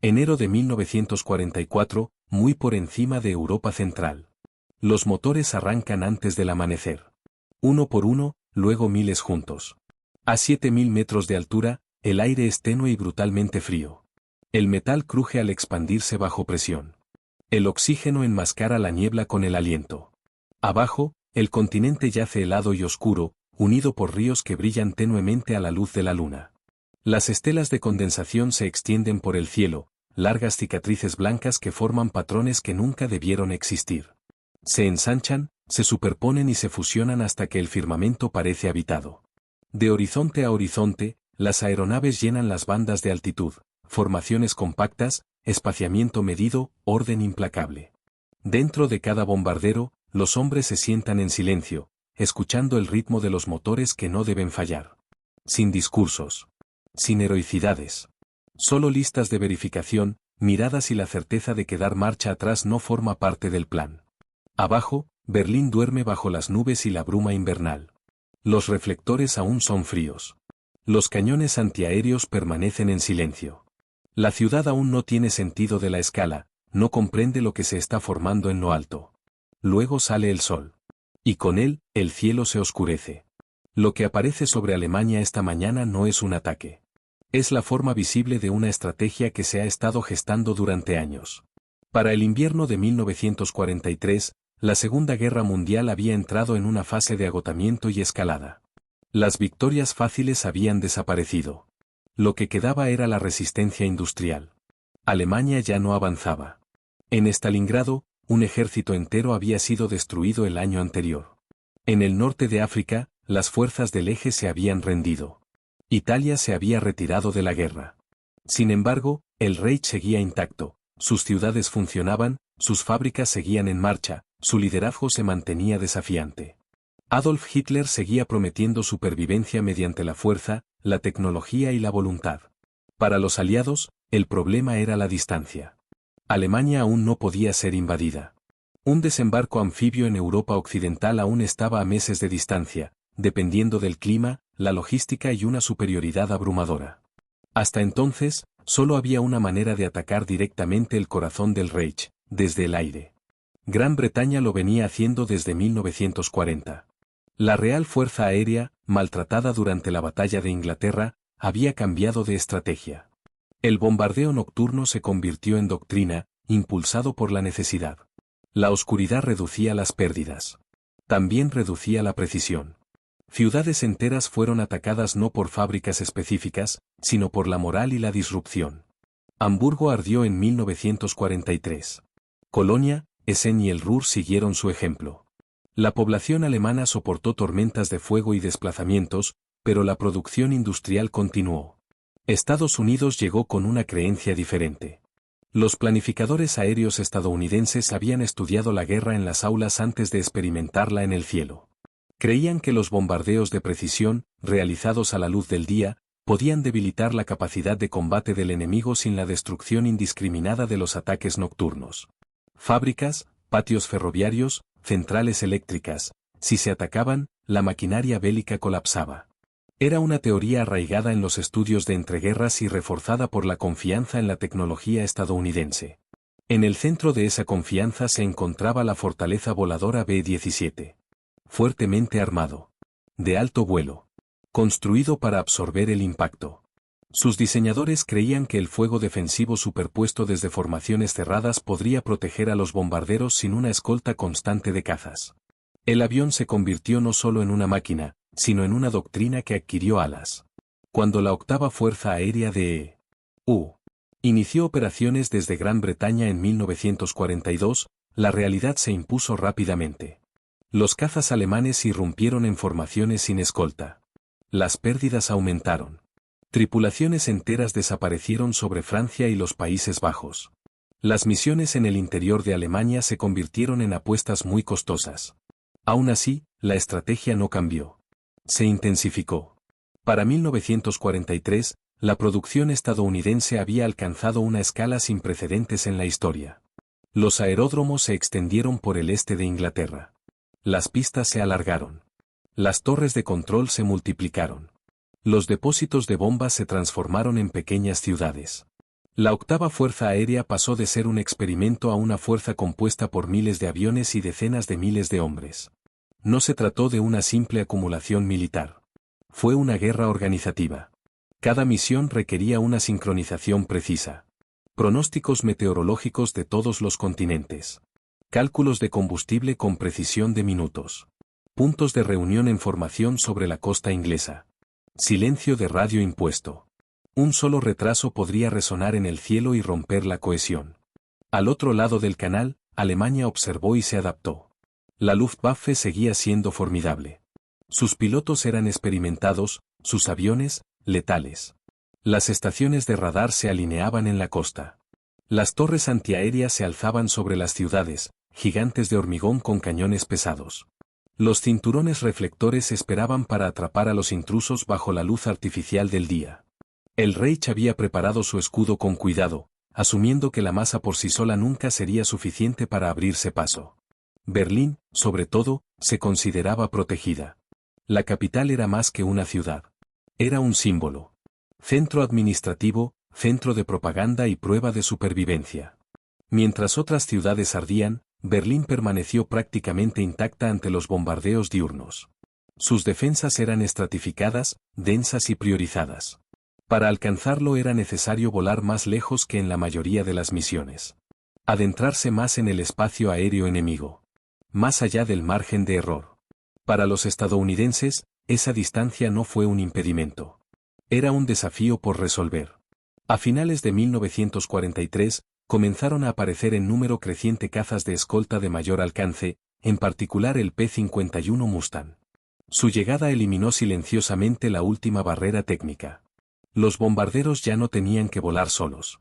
Enero de 1944, muy por encima de Europa Central. Los motores arrancan antes del amanecer. Uno por uno, luego miles juntos. A 7.000 metros de altura, el aire es tenue y brutalmente frío. El metal cruje al expandirse bajo presión. El oxígeno enmascara la niebla con el aliento. Abajo, el continente yace helado y oscuro, unido por ríos que brillan tenuemente a la luz de la luna. Las estelas de condensación se extienden por el cielo, largas cicatrices blancas que forman patrones que nunca debieron existir. Se ensanchan, se superponen y se fusionan hasta que el firmamento parece habitado. De horizonte a horizonte, las aeronaves llenan las bandas de altitud, formaciones compactas, espaciamiento medido, orden implacable. Dentro de cada bombardero, los hombres se sientan en silencio, escuchando el ritmo de los motores que no deben fallar. Sin discursos. Sin heroicidades. Solo listas de verificación, miradas y la certeza de que dar marcha atrás no forma parte del plan. Abajo, Berlín duerme bajo las nubes y la bruma invernal. Los reflectores aún son fríos. Los cañones antiaéreos permanecen en silencio. La ciudad aún no tiene sentido de la escala, no comprende lo que se está formando en lo alto. Luego sale el sol. Y con él, el cielo se oscurece. Lo que aparece sobre Alemania esta mañana no es un ataque. Es la forma visible de una estrategia que se ha estado gestando durante años. Para el invierno de 1943, la Segunda Guerra Mundial había entrado en una fase de agotamiento y escalada. Las victorias fáciles habían desaparecido. Lo que quedaba era la resistencia industrial. Alemania ya no avanzaba. En Stalingrado, un ejército entero había sido destruido el año anterior. En el norte de África, las fuerzas del eje se habían rendido. Italia se había retirado de la guerra. Sin embargo, el Reich seguía intacto, sus ciudades funcionaban, sus fábricas seguían en marcha, su liderazgo se mantenía desafiante. Adolf Hitler seguía prometiendo supervivencia mediante la fuerza, la tecnología y la voluntad. Para los aliados, el problema era la distancia. Alemania aún no podía ser invadida. Un desembarco anfibio en Europa Occidental aún estaba a meses de distancia, dependiendo del clima, la logística y una superioridad abrumadora. Hasta entonces, solo había una manera de atacar directamente el corazón del Reich, desde el aire. Gran Bretaña lo venía haciendo desde 1940. La Real Fuerza Aérea, maltratada durante la Batalla de Inglaterra, había cambiado de estrategia. El bombardeo nocturno se convirtió en doctrina, impulsado por la necesidad. La oscuridad reducía las pérdidas. También reducía la precisión. Ciudades enteras fueron atacadas no por fábricas específicas, sino por la moral y la disrupción. Hamburgo ardió en 1943. Colonia, Essen y el Ruhr siguieron su ejemplo. La población alemana soportó tormentas de fuego y desplazamientos, pero la producción industrial continuó. Estados Unidos llegó con una creencia diferente. Los planificadores aéreos estadounidenses habían estudiado la guerra en las aulas antes de experimentarla en el cielo. Creían que los bombardeos de precisión, realizados a la luz del día, podían debilitar la capacidad de combate del enemigo sin la destrucción indiscriminada de los ataques nocturnos. Fábricas, patios ferroviarios, centrales eléctricas, si se atacaban, la maquinaria bélica colapsaba. Era una teoría arraigada en los estudios de entreguerras y reforzada por la confianza en la tecnología estadounidense. En el centro de esa confianza se encontraba la fortaleza voladora B-17. Fuertemente armado. De alto vuelo. Construido para absorber el impacto. Sus diseñadores creían que el fuego defensivo superpuesto desde formaciones cerradas podría proteger a los bombarderos sin una escolta constante de cazas. El avión se convirtió no solo en una máquina, sino en una doctrina que adquirió alas. Cuando la octava Fuerza Aérea de E.U. inició operaciones desde Gran Bretaña en 1942, la realidad se impuso rápidamente. Los cazas alemanes irrumpieron en formaciones sin escolta. Las pérdidas aumentaron. Tripulaciones enteras desaparecieron sobre Francia y los Países Bajos. Las misiones en el interior de Alemania se convirtieron en apuestas muy costosas. Aún así, la estrategia no cambió. Se intensificó. Para 1943, la producción estadounidense había alcanzado una escala sin precedentes en la historia. Los aeródromos se extendieron por el este de Inglaterra. Las pistas se alargaron. Las torres de control se multiplicaron. Los depósitos de bombas se transformaron en pequeñas ciudades. La octava Fuerza Aérea pasó de ser un experimento a una fuerza compuesta por miles de aviones y decenas de miles de hombres. No se trató de una simple acumulación militar. Fue una guerra organizativa. Cada misión requería una sincronización precisa. Pronósticos meteorológicos de todos los continentes. Cálculos de combustible con precisión de minutos. Puntos de reunión en formación sobre la costa inglesa. Silencio de radio impuesto. Un solo retraso podría resonar en el cielo y romper la cohesión. Al otro lado del canal, Alemania observó y se adaptó. La Luftwaffe seguía siendo formidable. Sus pilotos eran experimentados, sus aviones, letales. Las estaciones de radar se alineaban en la costa. Las torres antiaéreas se alzaban sobre las ciudades, gigantes de hormigón con cañones pesados. Los cinturones reflectores esperaban para atrapar a los intrusos bajo la luz artificial del día. El Reich había preparado su escudo con cuidado, asumiendo que la masa por sí sola nunca sería suficiente para abrirse paso. Berlín, sobre todo, se consideraba protegida. La capital era más que una ciudad. Era un símbolo. Centro administrativo, centro de propaganda y prueba de supervivencia. Mientras otras ciudades ardían, Berlín permaneció prácticamente intacta ante los bombardeos diurnos. Sus defensas eran estratificadas, densas y priorizadas. Para alcanzarlo era necesario volar más lejos que en la mayoría de las misiones. Adentrarse más en el espacio aéreo enemigo. Más allá del margen de error. Para los estadounidenses, esa distancia no fue un impedimento. Era un desafío por resolver. A finales de 1943, comenzaron a aparecer en número creciente cazas de escolta de mayor alcance, en particular el P-51 Mustang. Su llegada eliminó silenciosamente la última barrera técnica. Los bombarderos ya no tenían que volar solos.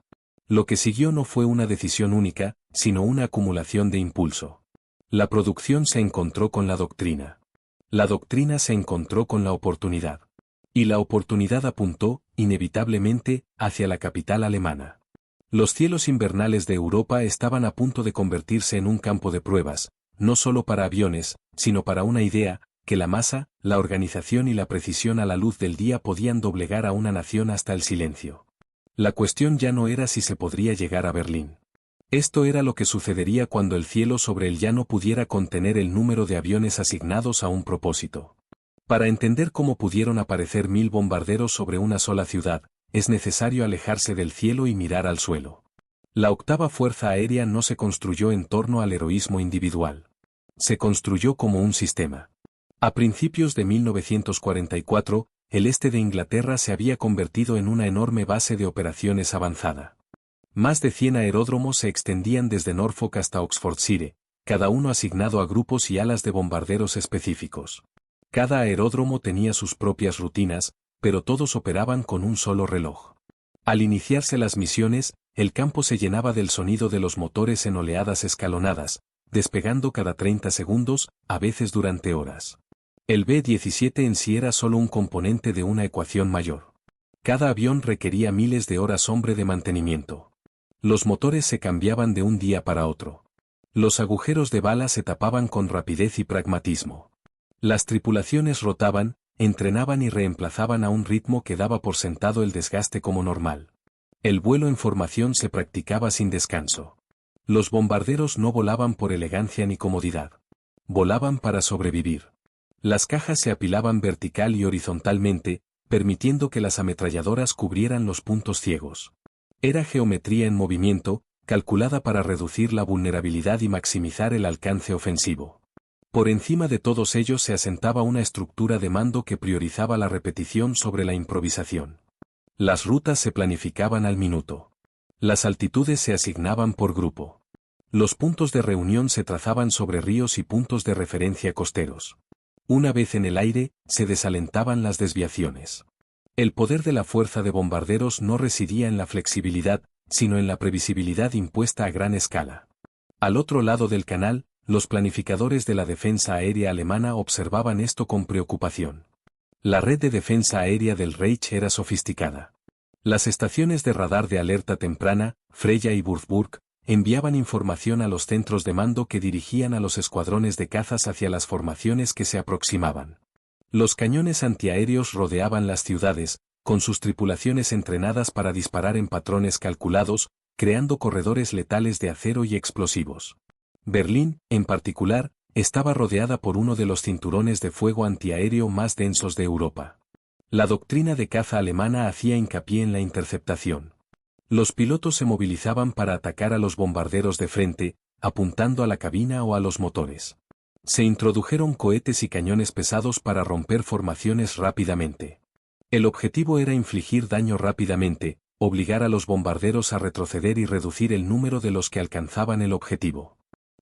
Lo que siguió no fue una decisión única, sino una acumulación de impulso. La producción se encontró con la doctrina. La doctrina se encontró con la oportunidad. Y la oportunidad apuntó, inevitablemente, hacia la capital alemana. Los cielos invernales de Europa estaban a punto de convertirse en un campo de pruebas, no solo para aviones, sino para una idea, que la masa, la organización y la precisión a la luz del día podían doblegar a una nación hasta el silencio. La cuestión ya no era si se podría llegar a Berlín. Esto era lo que sucedería cuando el cielo sobre el llano pudiera contener el número de aviones asignados a un propósito. Para entender cómo pudieron aparecer 1000 bombarderos sobre una sola ciudad, es necesario alejarse del cielo y mirar al suelo. La octava Fuerza Aérea no se construyó en torno al heroísmo individual. Se construyó como un sistema. A principios de 1944, el este de Inglaterra se había convertido en una enorme base de operaciones avanzada. Más de 100 aeródromos se extendían desde Norfolk hasta Oxfordshire, cada uno asignado a grupos y alas de bombarderos específicos. Cada aeródromo tenía sus propias rutinas, pero todos operaban con un solo reloj. Al iniciarse las misiones, el campo se llenaba del sonido de los motores en oleadas escalonadas, despegando cada 30 segundos, a veces durante horas. El B-17 en sí era solo un componente de una ecuación mayor. Cada avión requería miles de horas hombre de mantenimiento. Los motores se cambiaban de un día para otro. Los agujeros de bala se tapaban con rapidez y pragmatismo. Las tripulaciones rotaban, entrenaban y reemplazaban a un ritmo que daba por sentado el desgaste como normal. El vuelo en formación se practicaba sin descanso. Los bombarderos no volaban por elegancia ni comodidad. Volaban para sobrevivir. Las cajas se apilaban vertical y horizontalmente, permitiendo que las ametralladoras cubrieran los puntos ciegos. Era geometría en movimiento, calculada para reducir la vulnerabilidad y maximizar el alcance ofensivo. Por encima de todos ellos se asentaba una estructura de mando que priorizaba la repetición sobre la improvisación. Las rutas se planificaban al minuto. Las altitudes se asignaban por grupo. Los puntos de reunión se trazaban sobre ríos y puntos de referencia costeros. Una vez en el aire, se desalentaban las desviaciones. El poder de la fuerza de bombarderos no residía en la flexibilidad, sino en la previsibilidad impuesta a gran escala. Al otro lado del canal, los planificadores de la defensa aérea alemana observaban esto con preocupación. La red de defensa aérea del Reich era sofisticada. Las estaciones de radar de alerta temprana, Freya y Würzburg, enviaban información a los centros de mando que dirigían a los escuadrones de cazas hacia las formaciones que se aproximaban. Los cañones antiaéreos rodeaban las ciudades, con sus tripulaciones entrenadas para disparar en patrones calculados, creando corredores letales de acero y explosivos. Berlín, en particular, estaba rodeada por uno de los cinturones de fuego antiaéreo más densos de Europa. La doctrina de caza alemana hacía hincapié en la interceptación. Los pilotos se movilizaban para atacar a los bombarderos de frente, apuntando a la cabina o a los motores. Se introdujeron cohetes y cañones pesados para romper formaciones rápidamente. El objetivo era infligir daño rápidamente, obligar a los bombarderos a retroceder y reducir el número de los que alcanzaban el objetivo.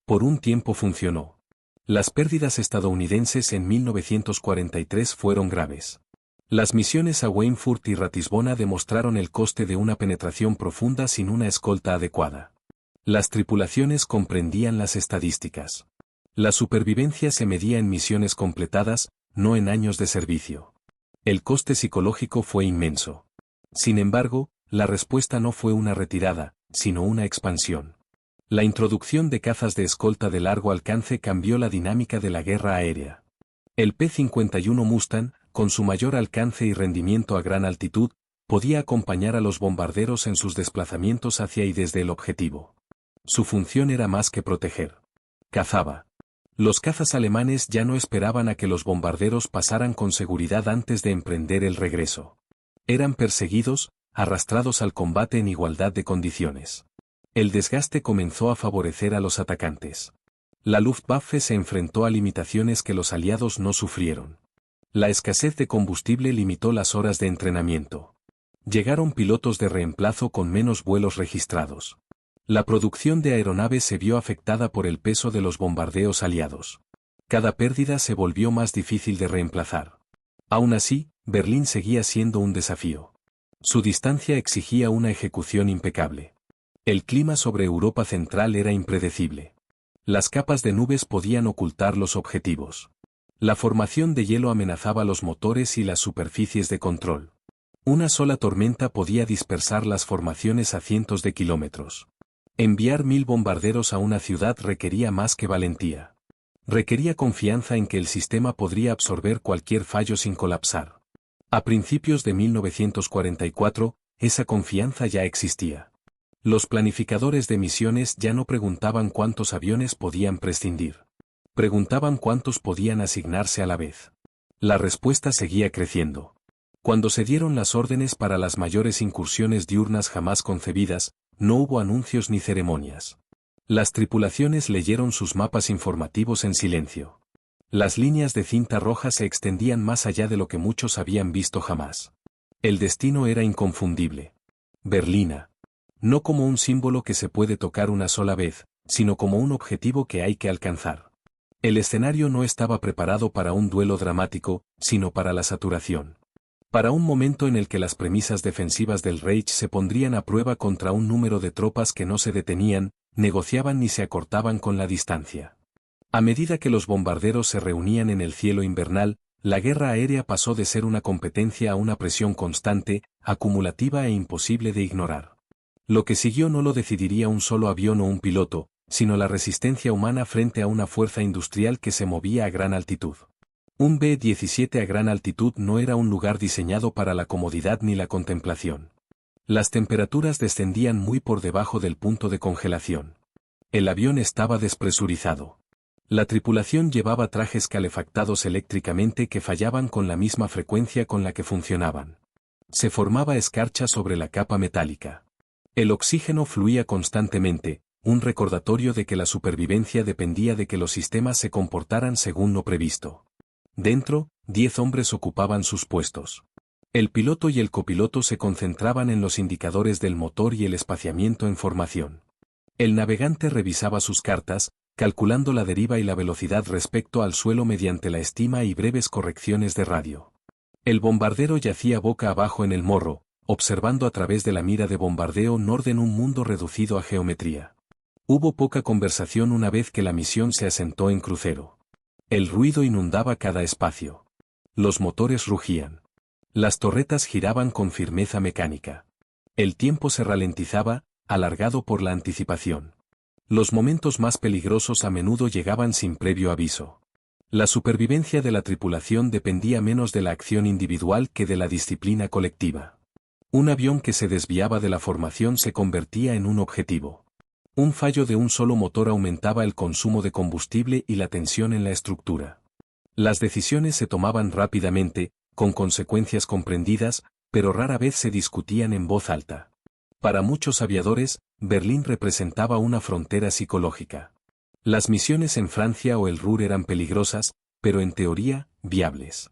Por un tiempo funcionó. Las pérdidas estadounidenses en 1943 fueron graves. Las misiones a Weinfurt y Ratisbona demostraron el coste de una penetración profunda sin una escolta adecuada. Las tripulaciones comprendían las estadísticas. La supervivencia se medía en misiones completadas, no en años de servicio. El coste psicológico fue inmenso. Sin embargo, la respuesta no fue una retirada, sino una expansión. La introducción de cazas de escolta de largo alcance cambió la dinámica de la guerra aérea. El P-51 Mustang, con su mayor alcance y rendimiento a gran altitud, podía acompañar a los bombarderos en sus desplazamientos hacia y desde el objetivo. Su función era más que proteger. Cazaba. Los cazas alemanes ya no esperaban a que los bombarderos pasaran con seguridad antes de emprender el regreso. Eran perseguidos, arrastrados al combate en igualdad de condiciones. El desgaste comenzó a favorecer a los atacantes. La Luftwaffe se enfrentó a limitaciones que los aliados no sufrieron. La escasez de combustible limitó las horas de entrenamiento. Llegaron pilotos de reemplazo con menos vuelos registrados. La producción de aeronaves se vio afectada por el peso de los bombardeos aliados. Cada pérdida se volvió más difícil de reemplazar. Aún así, Berlín seguía siendo un desafío. Su distancia exigía una ejecución impecable. El clima sobre Europa Central era impredecible. Las capas de nubes podían ocultar los objetivos. La formación de hielo amenazaba los motores y las superficies de control. Una sola tormenta podía dispersar las formaciones a cientos de kilómetros. Enviar 1000 bombarderos a una ciudad requería más que valentía. Requería confianza en que el sistema podría absorber cualquier fallo sin colapsar. A principios de 1944, esa confianza ya existía. Los planificadores de misiones ya no preguntaban cuántos aviones podían prescindir. Preguntaban cuántos podían asignarse a la vez. La respuesta seguía creciendo. Cuando se dieron las órdenes para las mayores incursiones diurnas jamás concebidas, no hubo anuncios ni ceremonias. Las tripulaciones leyeron sus mapas informativos en silencio. Las líneas de cinta roja se extendían más allá de lo que muchos habían visto jamás. El destino era inconfundible. Berlina. No como un símbolo que se puede tocar una sola vez, sino como un objetivo que hay que alcanzar. El escenario no estaba preparado para un duelo dramático, sino para la saturación. Para un momento en el que las premisas defensivas del Reich se pondrían a prueba contra un número de tropas que no se detenían, negociaban ni se acortaban con la distancia. A medida que los bombarderos se reunían en el cielo invernal, la guerra aérea pasó de ser una competencia a una presión constante, acumulativa e imposible de ignorar. Lo que siguió no lo decidiría un solo avión o un piloto, sino la resistencia humana frente a una fuerza industrial que se movía a gran altitud. Un B-17 a gran altitud no era un lugar diseñado para la comodidad ni la contemplación. Las temperaturas descendían muy por debajo del punto de congelación. El avión estaba despresurizado. La tripulación llevaba trajes calefactados eléctricamente que fallaban con la misma frecuencia con la que funcionaban. Se formaba escarcha sobre la capa metálica. El oxígeno fluía constantemente, un recordatorio de que la supervivencia dependía de que los sistemas se comportaran según lo previsto. Dentro, 10 hombres ocupaban sus puestos. El piloto y el copiloto se concentraban en los indicadores del motor y el espaciamiento en formación. El navegante revisaba sus cartas, calculando la deriva y la velocidad respecto al suelo mediante la estima y breves correcciones de radio. El bombardero yacía boca abajo en el morro, observando a través de la mira de bombardeo Norden un mundo reducido a geometría. Hubo poca conversación una vez que la misión se asentó en crucero. El ruido inundaba cada espacio. Los motores rugían. Las torretas giraban con firmeza mecánica. El tiempo se ralentizaba, alargado por la anticipación. Los momentos más peligrosos a menudo llegaban sin previo aviso. La supervivencia de la tripulación dependía menos de la acción individual que de la disciplina colectiva. Un avión que se desviaba de la formación se convertía en un objetivo. Un fallo de un solo motor aumentaba el consumo de combustible y la tensión en la estructura. Las decisiones se tomaban rápidamente, con consecuencias comprendidas, pero rara vez se discutían en voz alta. Para muchos aviadores, Berlín representaba una frontera psicológica. Las misiones en Francia o el Ruhr eran peligrosas, pero en teoría, viables.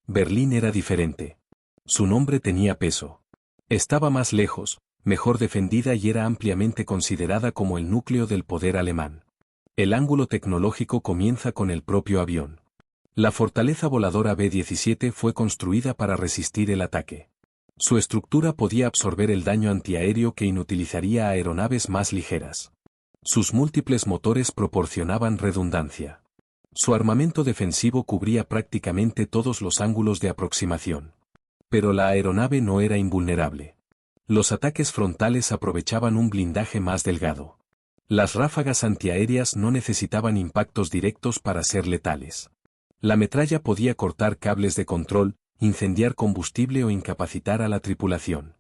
Berlín era diferente. Su nombre tenía peso. Estaba más lejos, mejor defendida y era ampliamente considerada como el núcleo del poder alemán. El ángulo tecnológico comienza con el propio avión. La fortaleza voladora B-17 fue construida para resistir el ataque. Su estructura podía absorber el daño antiaéreo que inutilizaría a aeronaves más ligeras. Sus múltiples motores proporcionaban redundancia. Su armamento defensivo cubría prácticamente todos los ángulos de aproximación. Pero la aeronave no era invulnerable. Los ataques frontales aprovechaban un blindaje más delgado. Las ráfagas antiaéreas no necesitaban impactos directos para ser letales. La metralla podía cortar cables de control, incendiar combustible o incapacitar a la tripulación.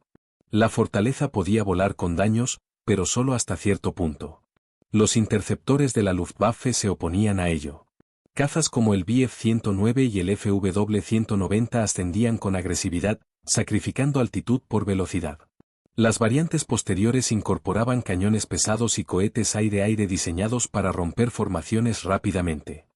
La fortaleza podía volar con daños, pero solo hasta cierto punto. Los interceptores de la Luftwaffe se oponían a ello. Cazas como el Bf-109 y el Fw-190 ascendían con agresividad, sacrificando altitud por velocidad. Las variantes posteriores incorporaban cañones pesados y cohetes aire-aire diseñados para romper formaciones rápidamente.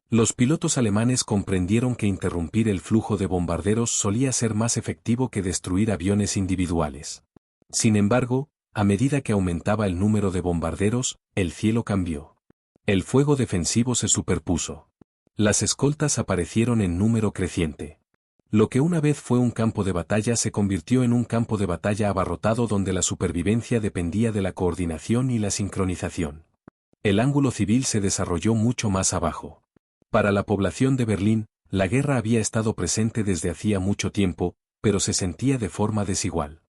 Los pilotos alemanes comprendieron que interrumpir el flujo de bombarderos solía ser más efectivo que destruir aviones individuales. Sin embargo, a medida que aumentaba el número de bombarderos, el cielo cambió. El fuego defensivo se superpuso. Las escoltas aparecieron en número creciente. Lo que una vez fue un campo de batalla se convirtió en un campo de batalla abarrotado donde la supervivencia dependía de la coordinación y la sincronización. El ángulo civil se desarrolló mucho más abajo. Para la población de Berlín, la guerra había estado presente desde hacía mucho tiempo, pero se sentía de forma desigual.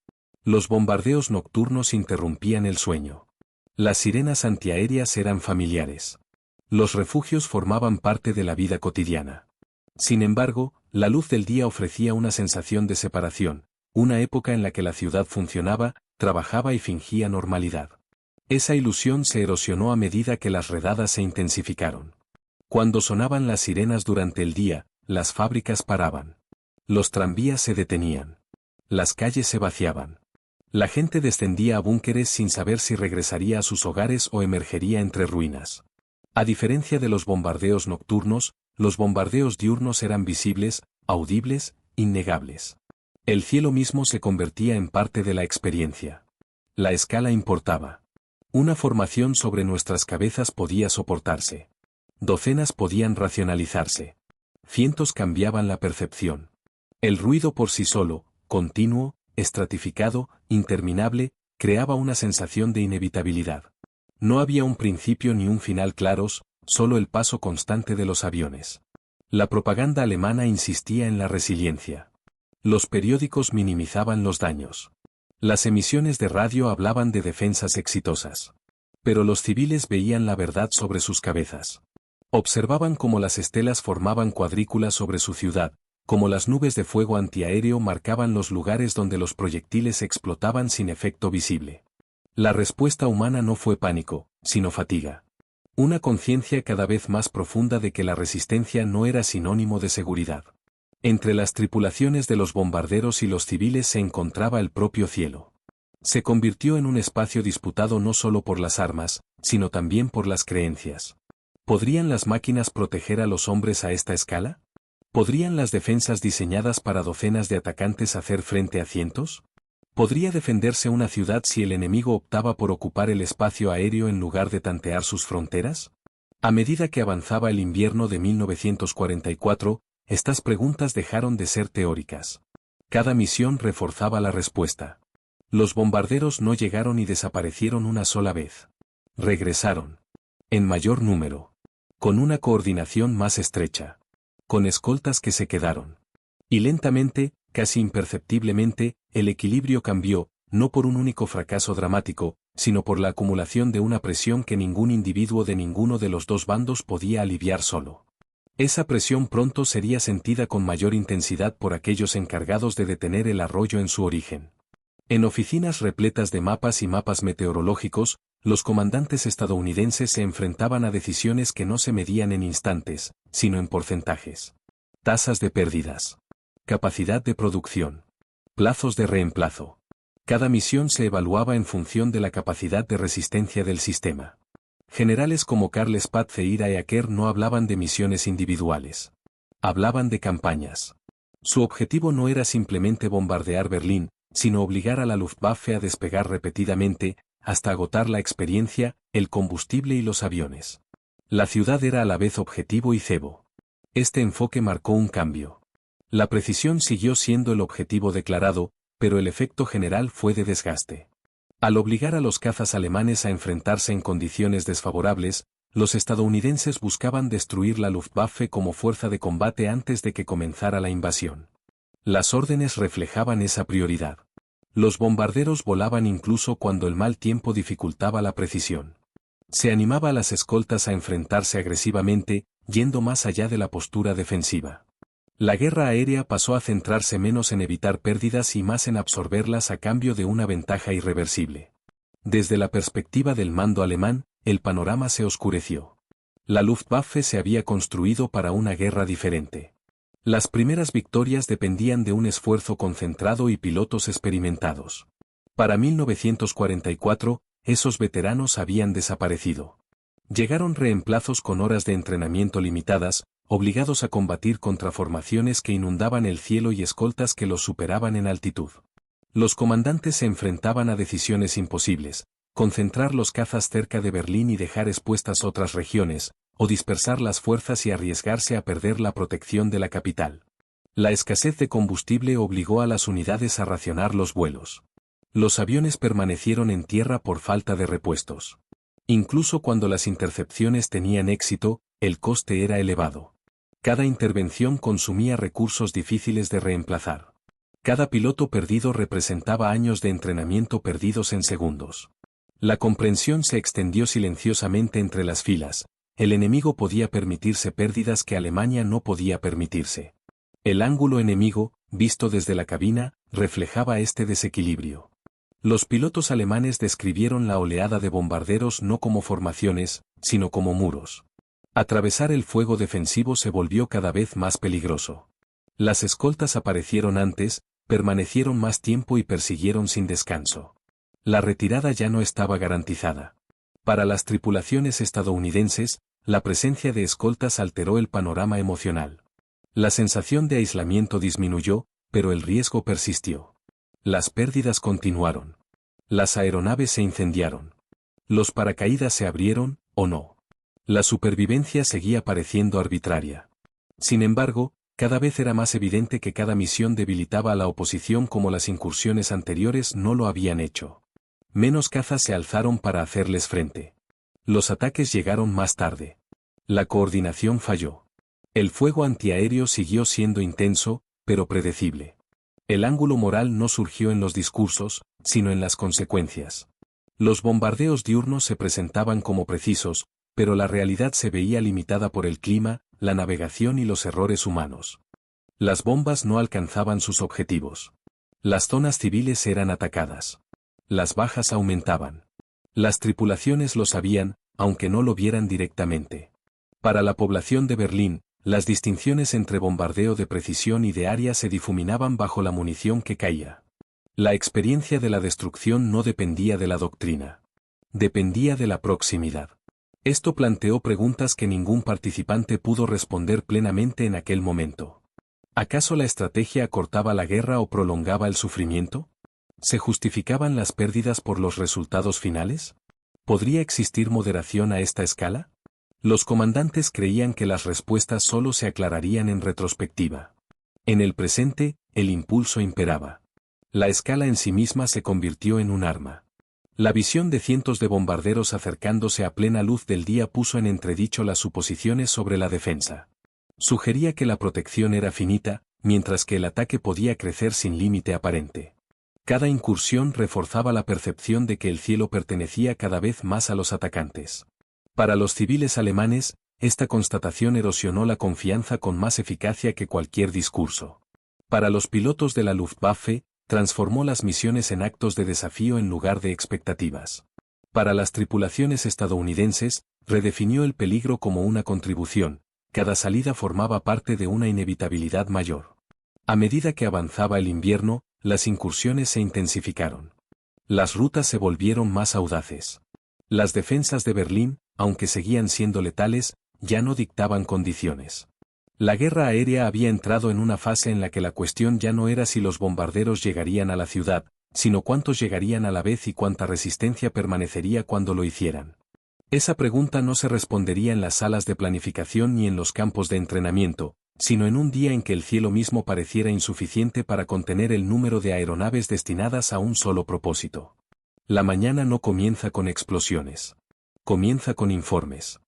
Los bombardeos nocturnos interrumpían el sueño. Las sirenas antiaéreas eran familiares. Los refugios formaban parte de la vida cotidiana. Sin embargo, la luz del día ofrecía una sensación de separación, una época en la que la ciudad funcionaba, trabajaba y fingía normalidad. Esa ilusión se erosionó a medida que las redadas se intensificaron. Cuando sonaban las sirenas durante el día, las fábricas paraban. Los tranvías se detenían. Las calles se vaciaban. La gente descendía a búnkeres sin saber si regresaría a sus hogares o emergería entre ruinas. A diferencia de los bombardeos nocturnos, los bombardeos diurnos eran visibles, audibles, innegables. El cielo mismo se convertía en parte de la experiencia. La escala importaba. Una formación sobre nuestras cabezas podía soportarse. Docenas podían racionalizarse. Cientos cambiaban la percepción. El ruido por sí solo, continuo, estratificado, interminable, creaba una sensación de inevitabilidad. No había un principio ni un final claros, solo el paso constante de los aviones. La propaganda alemana insistía en la resiliencia. Los periódicos minimizaban los daños. Las emisiones de radio hablaban de defensas exitosas. Pero los civiles veían la verdad sobre sus cabezas. Observaban cómo las estelas formaban cuadrículas sobre su ciudad, cómo las nubes de fuego antiaéreo marcaban los lugares donde los proyectiles explotaban sin efecto visible. La respuesta humana no fue pánico, sino fatiga. Una conciencia cada vez más profunda de que la resistencia no era sinónimo de seguridad. Entre las tripulaciones de los bombarderos y los civiles se encontraba el propio cielo. Se convirtió en un espacio disputado no solo por las armas, sino también por las creencias. ¿Podrían las máquinas proteger a los hombres a esta escala? ¿Podrían las defensas diseñadas para docenas de atacantes hacer frente a cientos? ¿Podría defenderse una ciudad si el enemigo optaba por ocupar el espacio aéreo en lugar de tantear sus fronteras? A medida que avanzaba el invierno de 1944, estas preguntas dejaron de ser teóricas. Cada misión reforzaba la respuesta. Los bombarderos no llegaron y desaparecieron una sola vez. Regresaron. En mayor número. Con una coordinación más estrecha. Con escoltas que se quedaron. Y lentamente, casi imperceptiblemente, el equilibrio cambió, no por un único fracaso dramático, sino por la acumulación de una presión que ningún individuo de ninguno de los dos bandos podía aliviar solo. Esa presión pronto sería sentida con mayor intensidad por aquellos encargados de detener el arroyo en su origen. En oficinas repletas de mapas y mapas meteorológicos, los comandantes estadounidenses se enfrentaban a decisiones que no se medían en instantes, sino en porcentajes. Tasas de pérdidas. Capacidad de producción. Plazos de reemplazo. Cada misión se evaluaba en función de la capacidad de resistencia del sistema. Generales como Karl Spaatz e Ira Eaker no hablaban de misiones individuales. Hablaban de campañas. Su objetivo no era simplemente bombardear Berlín, sino obligar a la Luftwaffe a despegar repetidamente, hasta agotar la experiencia, el combustible y los aviones. La ciudad era a la vez objetivo y cebo. Este enfoque marcó un cambio. La precisión siguió siendo el objetivo declarado, pero el efecto general fue de desgaste. Al obligar a los cazas alemanes a enfrentarse en condiciones desfavorables, los estadounidenses buscaban destruir la Luftwaffe como fuerza de combate antes de que comenzara la invasión. Las órdenes reflejaban esa prioridad. Los bombarderos volaban incluso cuando el mal tiempo dificultaba la precisión. Se animaba a las escoltas a enfrentarse agresivamente, yendo más allá de la postura defensiva. La guerra aérea pasó a centrarse menos en evitar pérdidas y más en absorberlas a cambio de una ventaja irreversible. Desde la perspectiva del mando alemán, el panorama se oscureció. La Luftwaffe se había construido para una guerra diferente. Las primeras victorias dependían de un esfuerzo concentrado y pilotos experimentados. Para 1944, esos veteranos habían desaparecido. Llegaron reemplazos con horas de entrenamiento limitadas, obligados a combatir contra formaciones que inundaban el cielo y escoltas que los superaban en altitud. Los comandantes se enfrentaban a decisiones imposibles: concentrar los cazas cerca de Berlín y dejar expuestas otras regiones, o dispersar las fuerzas y arriesgarse a perder la protección de la capital. La escasez de combustible obligó a las unidades a racionar los vuelos. Los aviones permanecieron en tierra por falta de repuestos. Incluso cuando las intercepciones tenían éxito, el coste era elevado. Cada intervención consumía recursos difíciles de reemplazar. Cada piloto perdido representaba años de entrenamiento perdidos en segundos. La comprensión se extendió silenciosamente entre las filas. El enemigo podía permitirse pérdidas que Alemania no podía permitirse. El ángulo enemigo, visto desde la cabina, reflejaba este desequilibrio. Los pilotos alemanes describieron la oleada de bombarderos no como formaciones, sino como muros. Atravesar el fuego defensivo se volvió cada vez más peligroso. Las escoltas aparecieron antes, permanecieron más tiempo y persiguieron sin descanso. La retirada ya no estaba garantizada. Para las tripulaciones estadounidenses, la presencia de escoltas alteró el panorama emocional. La sensación de aislamiento disminuyó, pero el riesgo persistió. Las pérdidas continuaron. Las aeronaves se incendiaron. Los paracaídas se abrieron, o no. La supervivencia seguía pareciendo arbitraria. Sin embargo, cada vez era más evidente que cada misión debilitaba a la oposición como las incursiones anteriores no lo habían hecho. Menos cazas se alzaron para hacerles frente. Los ataques llegaron más tarde. La coordinación falló. El fuego antiaéreo siguió siendo intenso, pero predecible. El ángulo moral no surgió en los discursos, sino en las consecuencias. Los bombardeos diurnos se presentaban como precisos, pero la realidad se veía limitada por el clima, la navegación y los errores humanos. Las bombas no alcanzaban sus objetivos. Las zonas civiles eran atacadas. Las bajas aumentaban. Las tripulaciones lo sabían, aunque no lo vieran directamente. Para la población de Berlín, las distinciones entre bombardeo de precisión y de área se difuminaban bajo la munición que caía. La experiencia de la destrucción no dependía de la doctrina. Dependía de la proximidad. Esto planteó preguntas que ningún participante pudo responder plenamente en aquel momento. ¿Acaso la estrategia acortaba la guerra o prolongaba el sufrimiento? ¿Se justificaban las pérdidas por los resultados finales? ¿Podría existir moderación a esta escala? Los comandantes creían que las respuestas solo se aclararían en retrospectiva. En el presente, el impulso imperaba. La escala en sí misma se convirtió en un arma. La visión de cientos de bombarderos acercándose a plena luz del día puso en entredicho las suposiciones sobre la defensa. Sugería que la protección era finita, mientras que el ataque podía crecer sin límite aparente. Cada incursión reforzaba la percepción de que el cielo pertenecía cada vez más a los atacantes. Para los civiles alemanes, esta constatación erosionó la confianza con más eficacia que cualquier discurso. Para los pilotos de la Luftwaffe, transformó las misiones en actos de desafío en lugar de expectativas. Para las tripulaciones estadounidenses, redefinió el peligro como una contribución, cada salida formaba parte de una inevitabilidad mayor. A medida que avanzaba el invierno, las incursiones se intensificaron. Las rutas se volvieron más audaces. Las defensas de Berlín, aunque seguían siendo letales, ya no dictaban condiciones. La guerra aérea había entrado en una fase en la que la cuestión ya no era si los bombarderos llegarían a la ciudad, sino cuántos llegarían a la vez y cuánta resistencia permanecería cuando lo hicieran. Esa pregunta no se respondería en las salas de planificación ni en los campos de entrenamiento, sino en un día en que el cielo mismo pareciera insuficiente para contener el número de aeronaves destinadas a un solo propósito. La mañana no comienza con explosiones. Comienza con informes.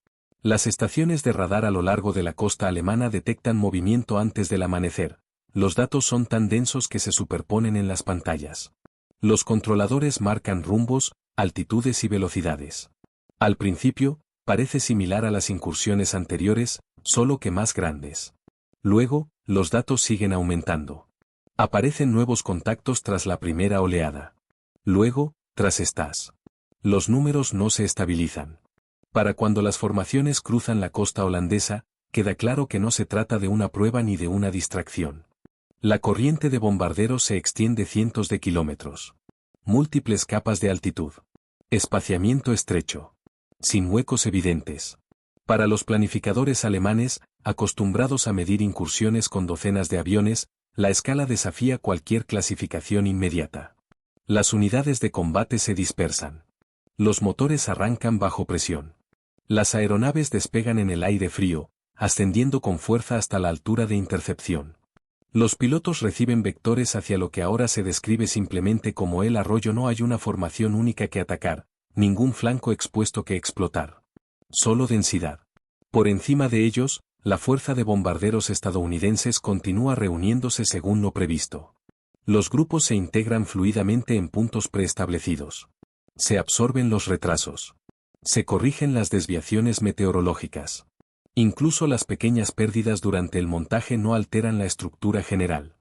Las estaciones de radar a lo largo de la costa alemana detectan movimiento antes del amanecer. Los datos son tan densos que se superponen en las pantallas. Los controladores marcan rumbos, altitudes y velocidades. Al principio, parece similar a las incursiones anteriores, solo que más grandes. Luego, los datos siguen aumentando. Aparecen nuevos contactos tras la primera oleada. Luego, tras estas. Los números no se estabilizan. Para cuando las formaciones cruzan la costa holandesa, queda claro que no se trata de una prueba ni de una distracción. La corriente de bombarderos se extiende cientos de kilómetros. Múltiples capas de altitud. Espaciamiento estrecho. Sin huecos evidentes. Para los planificadores alemanes, acostumbrados a medir incursiones con docenas de aviones, la escala desafía cualquier clasificación inmediata. Las unidades de combate se dispersan. Los motores arrancan bajo presión. Las aeronaves despegan en el aire frío, ascendiendo con fuerza hasta la altura de intercepción. Los pilotos reciben vectores hacia lo que ahora se describe simplemente como el arroyo. No hay una formación única que atacar, ningún flanco expuesto que explotar. Solo densidad. Por encima de ellos, la fuerza de bombarderos estadounidenses continúa reuniéndose según lo previsto. Los grupos se integran fluidamente en puntos preestablecidos. Se absorben los retrasos. Se corrigen las desviaciones meteorológicas. Incluso las pequeñas pérdidas durante el montaje no alteran la estructura general.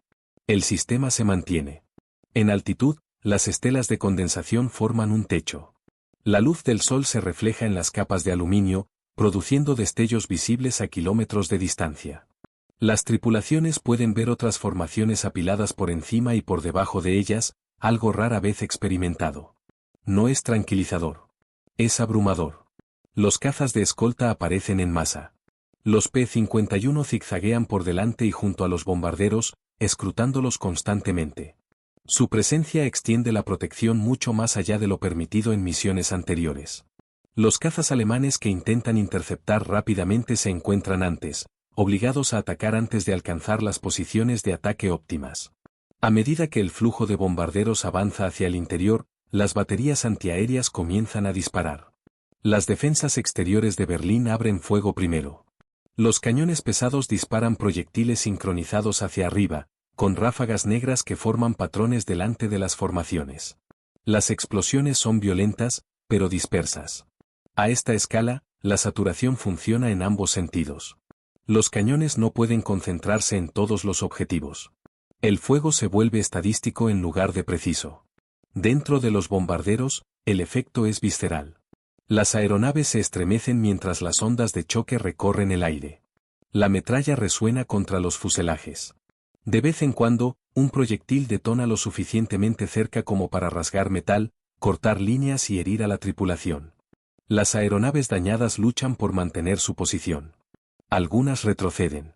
El sistema se mantiene. En altitud, las estelas de condensación forman un techo. La luz del sol se refleja en las capas de aluminio, produciendo destellos visibles a kilómetros de distancia. Las tripulaciones pueden ver otras formaciones apiladas por encima y por debajo de ellas, algo rara vez experimentado. No es tranquilizador. Es abrumador. Los cazas de escolta aparecen en masa. Los P-51 zigzaguean por delante y junto a los bombarderos, escrutándolos constantemente. Su presencia extiende la protección mucho más allá de lo permitido en misiones anteriores. Los cazas alemanes que intentan interceptar rápidamente se encuentran antes, obligados a atacar antes de alcanzar las posiciones de ataque óptimas. A medida que el flujo de bombarderos avanza hacia el interior, las baterías antiaéreas comienzan a disparar. Las defensas exteriores de Berlín abren fuego primero. Los cañones pesados disparan proyectiles sincronizados hacia arriba, con ráfagas negras que forman patrones delante de las formaciones. Las explosiones son violentas, pero dispersas. A esta escala, la saturación funciona en ambos sentidos. Los cañones no pueden concentrarse en todos los objetivos. El fuego se vuelve estadístico en lugar de preciso. Dentro de los bombarderos, el efecto es visceral. Las aeronaves se estremecen mientras las ondas de choque recorren el aire. La metralla resuena contra los fuselajes. De vez en cuando, un proyectil detona lo suficientemente cerca como para rasgar metal, cortar líneas y herir a la tripulación. Las aeronaves dañadas luchan por mantener su posición. Algunas retroceden.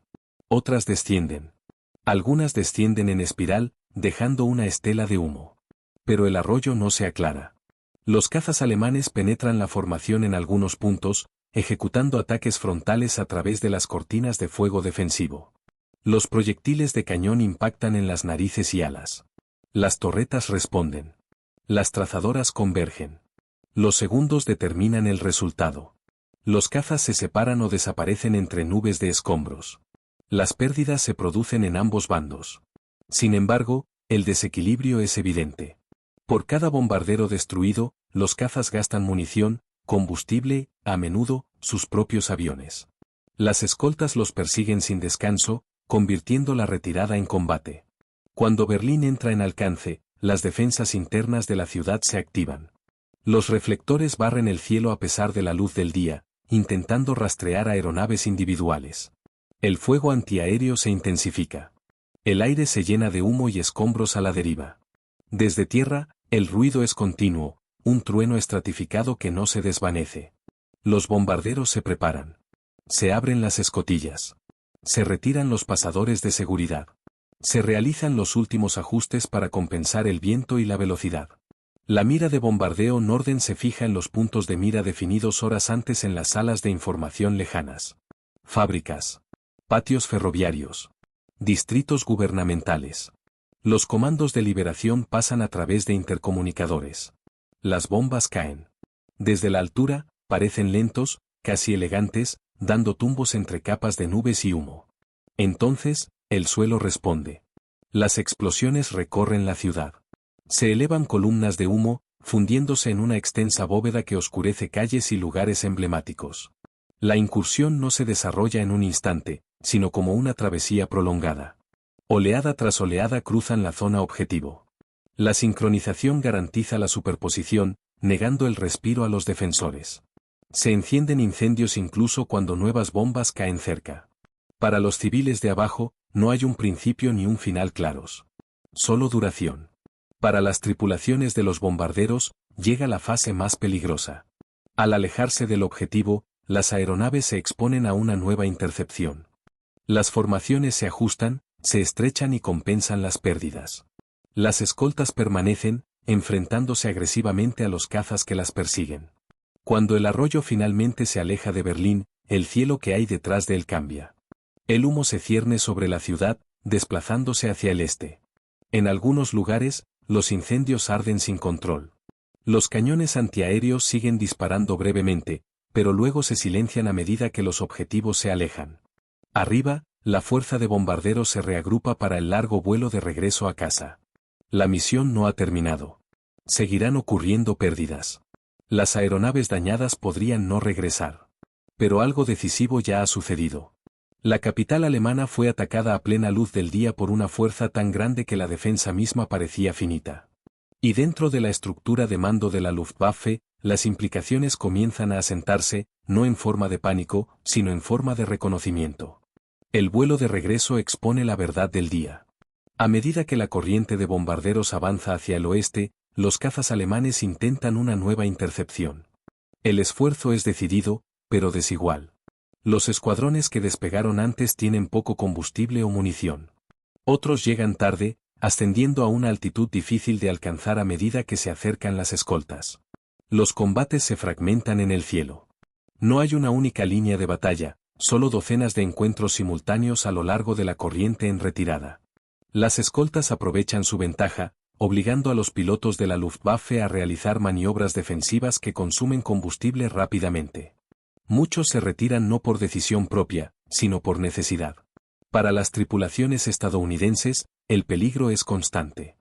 Otras descienden. Algunas descienden en espiral, dejando una estela de humo. Pero el arroyo no se aclara. Los cazas alemanes penetran la formación en algunos puntos, ejecutando ataques frontales a través de las cortinas de fuego defensivo. Los proyectiles de cañón impactan en las narices y alas. Las torretas responden. Las trazadoras convergen. Los segundos determinan el resultado. Los cazas se separan o desaparecen entre nubes de escombros. Las pérdidas se producen en ambos bandos. Sin embargo, el desequilibrio es evidente. Por cada bombardero destruido, los cazas gastan munición, combustible, a menudo, sus propios aviones. Las escoltas los persiguen sin descanso, convirtiendo la retirada en combate. Cuando Berlín entra en alcance, las defensas internas de la ciudad se activan. Los reflectores barren el cielo a pesar de la luz del día, intentando rastrear aeronaves individuales. El fuego antiaéreo se intensifica. El aire se llena de humo y escombros a la deriva. Desde tierra, el ruido es continuo, un trueno estratificado que no se desvanece. Los bombarderos se preparan. Se abren las escotillas. Se retiran los pasadores de seguridad. Se realizan los últimos ajustes para compensar el viento y la velocidad. La mira de bombardeo Norden se fija en los puntos de mira definidos horas antes en las salas de información lejanas. Fábricas. Patios ferroviarios. Distritos gubernamentales. Los comandos de liberación pasan a través de intercomunicadores. Las bombas caen. Desde la altura, parecen lentos, casi elegantes, dando tumbos entre capas de nubes y humo. Entonces, el suelo responde. Las explosiones recorren la ciudad. Se elevan columnas de humo, fundiéndose en una extensa bóveda que oscurece calles y lugares emblemáticos. La incursión no se desarrolla en un instante, sino como una travesía prolongada. Oleada tras oleada cruzan la zona objetivo. La sincronización garantiza la superposición, negando el respiro a los defensores. Se encienden incendios incluso cuando nuevas bombas caen cerca. Para los civiles de abajo, no hay un principio ni un final claros. Solo duración. Para las tripulaciones de los bombarderos, llega la fase más peligrosa. Al alejarse del objetivo, las aeronaves se exponen a una nueva intercepción. Las formaciones se ajustan, se estrechan y compensan las pérdidas. Las escoltas permanecen, enfrentándose agresivamente a los cazas que las persiguen. Cuando el arroyo finalmente se aleja de Berlín, el cielo que hay detrás de él cambia. El humo se cierne sobre la ciudad, desplazándose hacia el este. En algunos lugares, los incendios arden sin control. Los cañones antiaéreos siguen disparando brevemente, pero luego se silencian a medida que los objetivos se alejan. Arriba, la fuerza de bombarderos se reagrupa para el largo vuelo de regreso a casa. La misión no ha terminado. Seguirán ocurriendo pérdidas. Las aeronaves dañadas podrían no regresar. Pero algo decisivo ya ha sucedido. La capital alemana fue atacada a plena luz del día por una fuerza tan grande que la defensa misma parecía finita. Y dentro de la estructura de mando de la Luftwaffe, las implicaciones comienzan a asentarse, no en forma de pánico, sino en forma de reconocimiento. El vuelo de regreso expone la verdad del día. A medida que la corriente de bombarderos avanza hacia el oeste, los cazas alemanes intentan una nueva intercepción. El esfuerzo es decidido, pero desigual. Los escuadrones que despegaron antes tienen poco combustible o munición. Otros llegan tarde, ascendiendo a una altitud difícil de alcanzar a medida que se acercan las escoltas. Los combates se fragmentan en el cielo. No hay una única línea de batalla, solo docenas de encuentros simultáneos a lo largo de la corriente en retirada. Las escoltas aprovechan su ventaja, obligando a los pilotos de la Luftwaffe a realizar maniobras defensivas que consumen combustible rápidamente. Muchos se retiran no por decisión propia, sino por necesidad. Para las tripulaciones estadounidenses, el peligro es constante.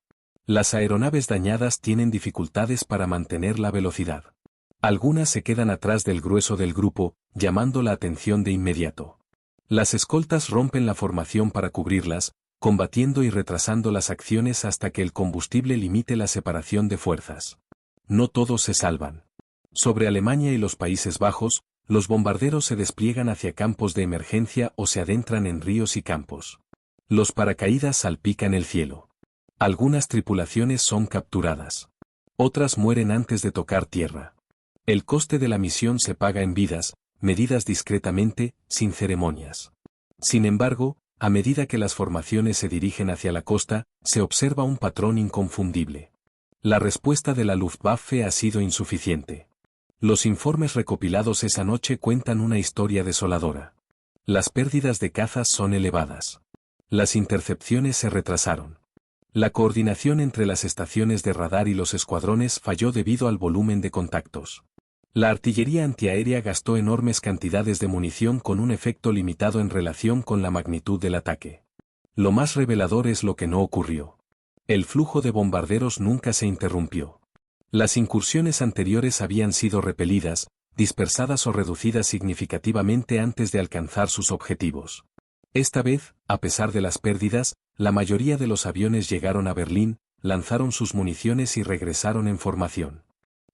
Las aeronaves dañadas tienen dificultades para mantener la velocidad. Algunas se quedan atrás del grueso del grupo, llamando la atención de inmediato. Las escoltas rompen la formación para cubrirlas, combatiendo y retrasando las acciones hasta que el combustible limite la separación de fuerzas. No todos se salvan. Sobre Alemania y los Países Bajos, los bombarderos se despliegan hacia campos de emergencia o se adentran en ríos y campos. Los paracaídas salpican el cielo. Algunas tripulaciones son capturadas. Otras mueren antes de tocar tierra. El coste de la misión se paga en vidas, medidas discretamente, sin ceremonias. Sin embargo, a medida que las formaciones se dirigen hacia la costa, se observa un patrón inconfundible. La respuesta de la Luftwaffe ha sido insuficiente. Los informes recopilados esa noche cuentan una historia desoladora. Las pérdidas de cazas son elevadas. Las intercepciones se retrasaron. La coordinación entre las estaciones de radar y los escuadrones falló debido al volumen de contactos. La artillería antiaérea gastó enormes cantidades de munición con un efecto limitado en relación con la magnitud del ataque. Lo más revelador es lo que no ocurrió. El flujo de bombarderos nunca se interrumpió. Las incursiones anteriores habían sido repelidas, dispersadas o reducidas significativamente antes de alcanzar sus objetivos. Esta vez, a pesar de las pérdidas, la mayoría de los aviones llegaron a Berlín, lanzaron sus municiones y regresaron en formación.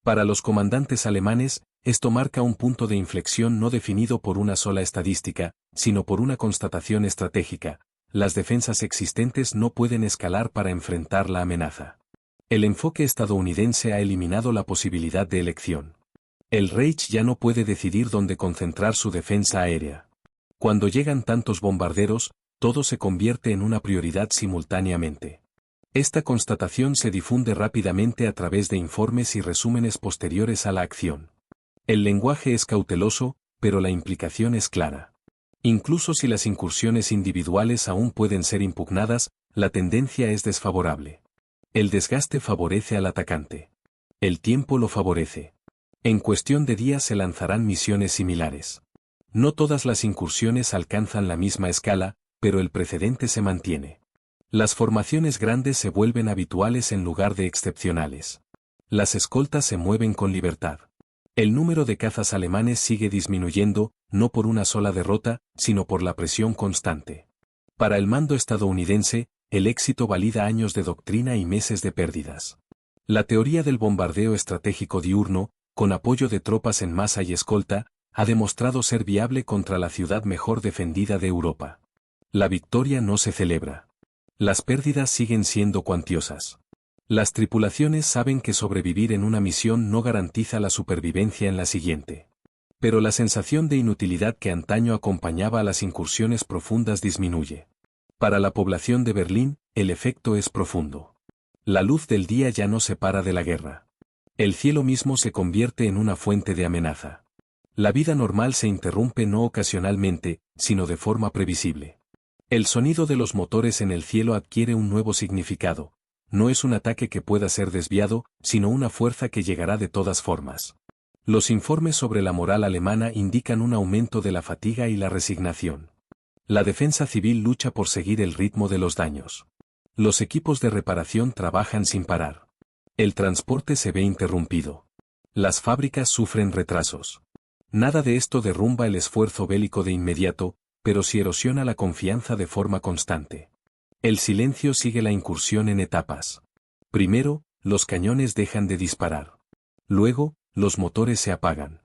Para los comandantes alemanes, esto marca un punto de inflexión no definido por una sola estadística, sino por una constatación estratégica. Las defensas existentes no pueden escalar para enfrentar la amenaza. El enfoque estadounidense ha eliminado la posibilidad de elección. El Reich ya no puede decidir dónde concentrar su defensa aérea. Cuando llegan tantos bombarderos, todo se convierte en una prioridad simultáneamente. Esta constatación se difunde rápidamente a través de informes y resúmenes posteriores a la acción. El lenguaje es cauteloso, pero la implicación es clara. Incluso si las incursiones individuales aún pueden ser impugnadas, la tendencia es desfavorable. El desgaste favorece al atacante. El tiempo lo favorece. En cuestión de días se lanzarán misiones similares. No todas las incursiones alcanzan la misma escala, pero el precedente se mantiene. Las formaciones grandes se vuelven habituales en lugar de excepcionales. Las escoltas se mueven con libertad. El número de cazas alemanes sigue disminuyendo, no por una sola derrota, sino por la presión constante. Para el mando estadounidense, el éxito valida años de doctrina y meses de pérdidas. La teoría del bombardeo estratégico diurno, con apoyo de tropas en masa y escolta, ha demostrado ser viable contra la ciudad mejor defendida de Europa. La victoria no se celebra. Las pérdidas siguen siendo cuantiosas. Las tripulaciones saben que sobrevivir en una misión no garantiza la supervivencia en la siguiente. Pero la sensación de inutilidad que antaño acompañaba a las incursiones profundas disminuye. Para la población de Berlín, el efecto es profundo. La luz del día ya no separa de la guerra. El cielo mismo se convierte en una fuente de amenaza. La vida normal se interrumpe no ocasionalmente, sino de forma previsible. El sonido de los motores en el cielo adquiere un nuevo significado. No es un ataque que pueda ser desviado, sino una fuerza que llegará de todas formas. Los informes sobre la moral alemana indican un aumento de la fatiga y la resignación. La defensa civil lucha por seguir el ritmo de los daños. Los equipos de reparación trabajan sin parar. El transporte se ve interrumpido. Las fábricas sufren retrasos. Nada de esto derrumba el esfuerzo bélico de inmediato, pero sí erosiona la confianza de forma constante. El silencio sigue la incursión en etapas. Primero, los cañones dejan de disparar. Luego, los motores se apagan.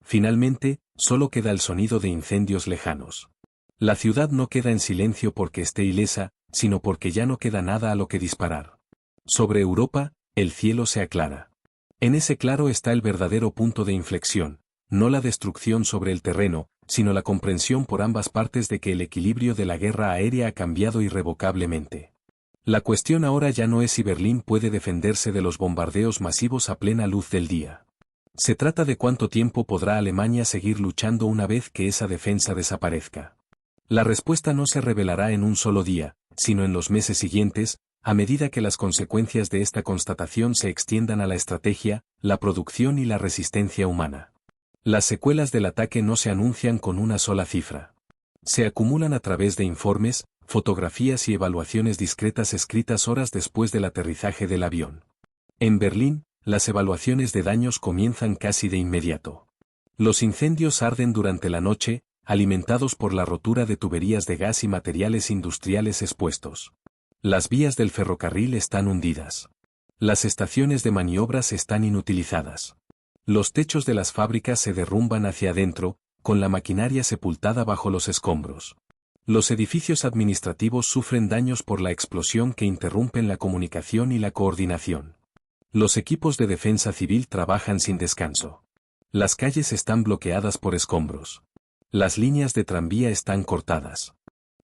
Finalmente, solo queda el sonido de incendios lejanos. La ciudad no queda en silencio porque esté ilesa, sino porque ya no queda nada a lo que disparar. Sobre Europa, el cielo se aclara. En ese claro está el verdadero punto de inflexión, no la destrucción sobre el terreno, sino la comprensión por ambas partes de que el equilibrio de la guerra aérea ha cambiado irrevocablemente. La cuestión ahora ya no es si Berlín puede defenderse de los bombardeos masivos a plena luz del día. Se trata de cuánto tiempo podrá Alemania seguir luchando una vez que esa defensa desaparezca. La respuesta no se revelará en un solo día, sino en los meses siguientes, a medida que las consecuencias de esta constatación se extiendan a la estrategia, la producción y la resistencia humana. Las secuelas del ataque no se anuncian con una sola cifra. Se acumulan a través de informes, fotografías y evaluaciones discretas escritas horas después del aterrizaje del avión. En Berlín, las evaluaciones de daños comienzan casi de inmediato. Los incendios arden durante la noche, alimentados por la rotura de tuberías de gas y materiales industriales expuestos. Las vías del ferrocarril están hundidas. Las estaciones de maniobras están inutilizadas. Los techos de las fábricas se derrumban hacia adentro, con la maquinaria sepultada bajo los escombros. Los edificios administrativos sufren daños por la explosión que interrumpen la comunicación y la coordinación. Los equipos de defensa civil trabajan sin descanso. Las calles están bloqueadas por escombros. Las líneas de tranvía están cortadas.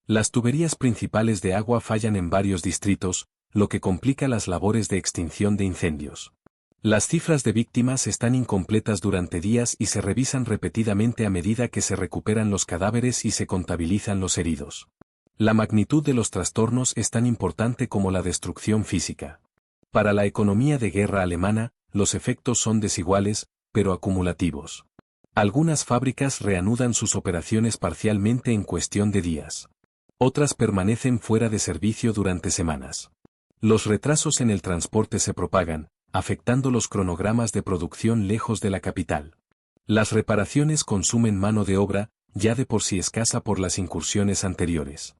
Las tuberías principales de agua fallan en varios distritos, lo que complica las labores de extinción de incendios. Las cifras de víctimas están incompletas durante días y se revisan repetidamente a medida que se recuperan los cadáveres y se contabilizan los heridos. La magnitud de los trastornos es tan importante como la destrucción física. Para la economía de guerra alemana, los efectos son desiguales, pero acumulativos. Algunas fábricas reanudan sus operaciones parcialmente en cuestión de días. Otras permanecen fuera de servicio durante semanas. Los retrasos en el transporte se propagan, afectando los cronogramas de producción lejos de la capital. Las reparaciones consumen mano de obra, ya de por sí escasa por las incursiones anteriores.